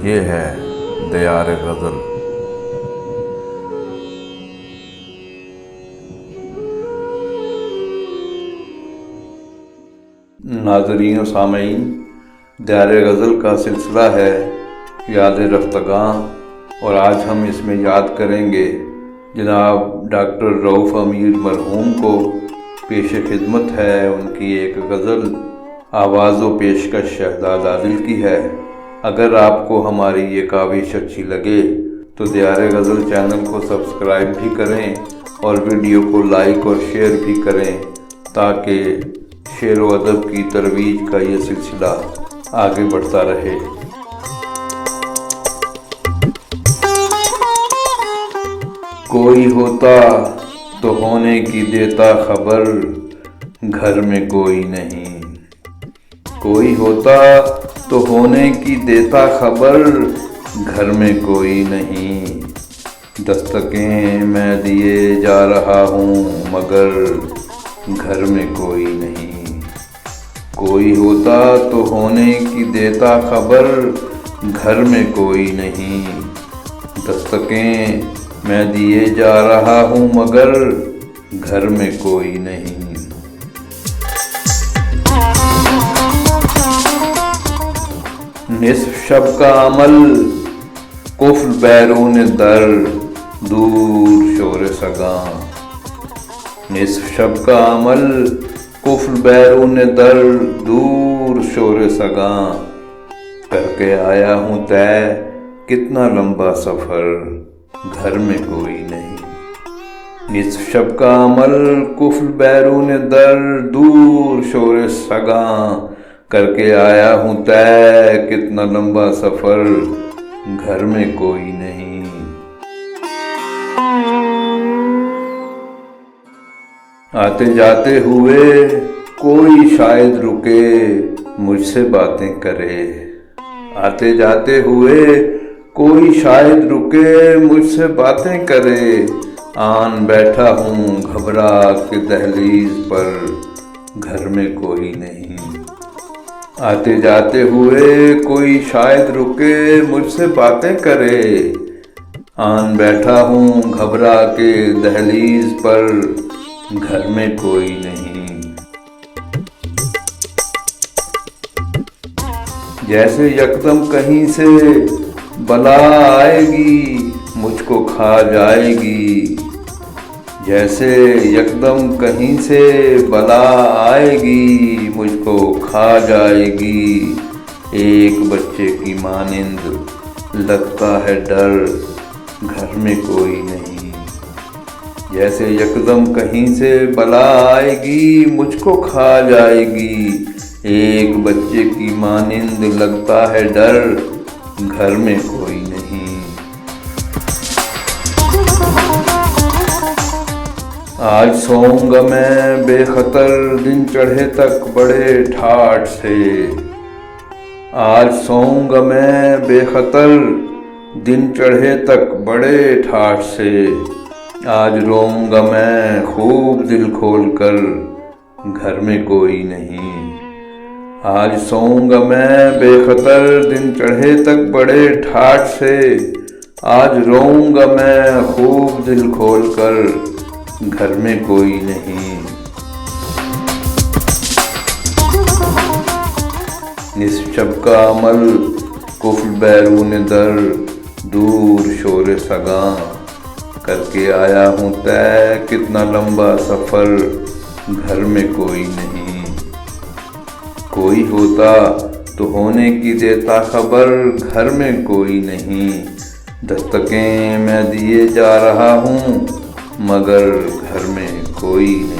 یہ ہے دیار غزل۔ ناظرین و سامعین، دیار غزل کا سلسلہ ہے یاد رفتگاں، اور آج ہم اس میں یاد کریں گے جناب ڈاکٹر رؤف امیر مرحوم کو۔ پیش خدمت ہے ان کی ایک غزل، آواز و پیشکش شہزاد عادل کی ہے۔ اگر آپ کو ہماری یہ کاوش اچھی لگے تو دیار غزل چینل کو سبسکرائب بھی کریں اور ویڈیو کو لائک اور شیئر بھی کریں تاکہ شعر و ادب کی ترویج کا یہ سلسلہ آگے بڑھتا رہے۔ کوئی ہوتا تو ہونے کی دیتا خبر، گھر میں کوئی نہیں۔ کوئی ہوتا تو ہونے کی دیتا خبر، گھر میں کوئی نہیں۔ دستکیں میں دیے جا رہا ہوں مگر گھر میں کوئی نہیں۔ کوئی ہوتا تو ہونے کی دیتا خبر، گھر میں کوئی نہیں۔ دستکیں میں دیے جا رہا ہوں مگر گھر میں کوئی نہیں۔ نصف شب کا عمل قفل بیرون در، دور شور سگاں۔ نصف شب کا عمل قفل بیرون در، دور شور سگاں۔ کر کے آیا ہوں طے کتنا لمبا سفر، گھر میں کوئی نہیں۔ نصف شب کا عمل قفل بیرون در، دور شور سگاں۔ کر کے آیا ہوں طے کتنا لمبا سفر، گھر میں کوئی نہیں۔ آتے جاتے ہوئے کوئی شاید رکے مجھ سے باتیں کرے۔ آتے جاتے ہوئے کوئی شاید رکے مجھ سے باتیں کرے۔ آن بیٹھا ہوں گھبرا کے دہلیز پر، گھر میں کوئی نہیں۔ آتے جاتے ہوئے کوئی شاید رکے مجھ سے باتیں کرے۔ آن بیٹھا ہوں گھبرا کے دہلیز پر، گھر میں کوئی نہیں۔ جیسے یکدم کہیں سے بلا آئے گی مجھ کو کھا جائے گی۔ جیسے یکدم کہیں سے بلا آئے گی مجھ کو کھا جائے گی۔ ایک بچے کی مانند لگتا ہے ڈر، گھر میں کوئی نہیں۔ جیسے یکدم کہیں سے بلا آئے گی مجھ کو کھا جائے گی۔ ایک بچے کی مانند لگتا ہے ڈر، گھر میں کوئی نہیں۔ آج سوؤں گا میں بے خطر دن چڑھے تک بڑے ٹھاٹھ سے۔ آج سوؤں گا میں بے خطر دن چڑھے تک بڑے ٹھاٹھ سے۔ آج روؤں گا میں خوب دل کھول کر، گھر میں کوئی نہیں۔ آج سوؤں گا میں بے خطر دن چڑھے تک بڑے ٹھاٹھ سے۔ آج روؤں گا میں خوب دل کھول کر، گھر میں کوئی نہیں۔ نصف شب کا عمل قفل بیرون در، دور شور سگاں۔ کر کے آیا ہوں طے کتنا لمبا سفر، گھر میں کوئی نہیں۔ کوئی ہوتا تو ہونے کی دیتا خبر، گھر میں کوئی نہیں۔ دستکیں میں دیے جا رہا ہوں مگر گھر میں کوئی نہیں۔